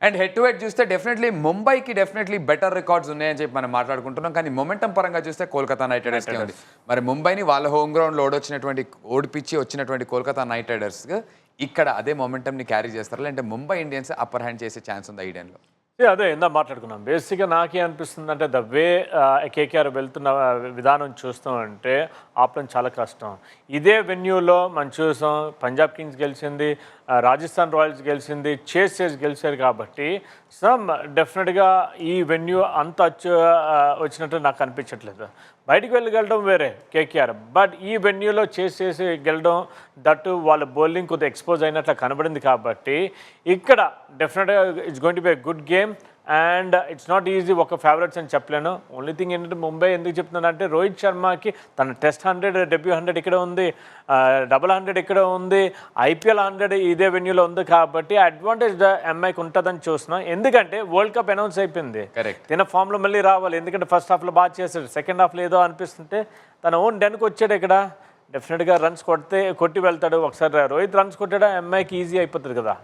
And head to head చూస్తే definitely ముంబైకి definitely better records ఉన్నాయని చెప్పి మనం మాట్లాడుకుంటున్నాం. కానీ మొమెంటం పరంగా చూస్తే కోల్కతా నైట్ రైడర్స్కే ఉంది. మరి ముంబైని వాళ్ళ హోమ్ గ్రౌండ్లో ఓడిపించి వచ్చినటువంటి కోల్కతా నైట్ రైడర్స్ ఇక్కడ అదే మొమెంటంని క్యారీ చేస్తారు, లేదంటే ముంబై ఇండియన్స్ అప్పర్ హ్యాండ్ చేసే ఛాన్స్ ఉంది ఈడెన్లో? అదే ఇందా మాట్లాడుకున్నాం. బేసిక్గా నాకే అనిపిస్తుంది అంటే ద వే కేకేఆర్ వెళ్తున్న విధానం చూస్తామంటే ఆపడం చాలా కష్టం. ఇదే వెన్యూలో మనం చూసాం, పంజాబ్ కింగ్స్ గెలిచింది, రాజస్థాన్ రాయల్స్ గెలిచింది, చేస్ గెలిచారు. కాబట్టి డెఫినెట్గా ఈ వెన్యూ అంత వచ్చినట్టు నాకు అనిపించట్లేదు. బయటికి వెళ్ళడం వేరే కేకేఆర్, బట్ ఈ వెన్యూలో చేసి గెలడం, దట్టు వాళ్ళ బౌలింగ్ కొద్దిగా ఎక్స్పోజ్ అయినట్లు కనబడింది. కాబట్టి ఇక్కడ డెఫినెట్గా it's going to be a good game and it's not easy. ఒక ఫేవరెట్స్ అని చెప్పలేను. ఓన్లీ థింగ్ ఏంటంటే ముంబై ఎందుకు చెప్తున్నానంటే రోహిత్ శర్మకి తన టెస్ట్ 100, డెబ్యూ 100 ఇక్కడ ఉంది, డబుల్ 100 ఇక్కడ ఉంది, ఐపీఎల్ 100 ఇదే వెన్యూలో ఉంది. కాబట్టి అడ్వాంటేజ్ ఎంఐకి ఉంటుందని చూస్తున్నాం. ఎందుకంటే వరల్డ్ కప్ అనౌన్స్ అయిపోయింది, తిన ఫామ్లో మళ్ళీ రావాలి. ఎందుకంటే ఫస్ట్ హాఫ్లో బాగా చేశాడు, సెకండ్ హాఫ్లో ఏదో అనిపిస్తుంటే తన ఓన్ డెన్కి వచ్చాడు. ఇక్కడ డెఫినెట్గా రన్స్ కొట్టి వెళ్తాడు. ఒకసారి రోహిత్ రన్స్ కొట్టాడా ఎంఐకి ఈజీ అయిపోతుంది కదా.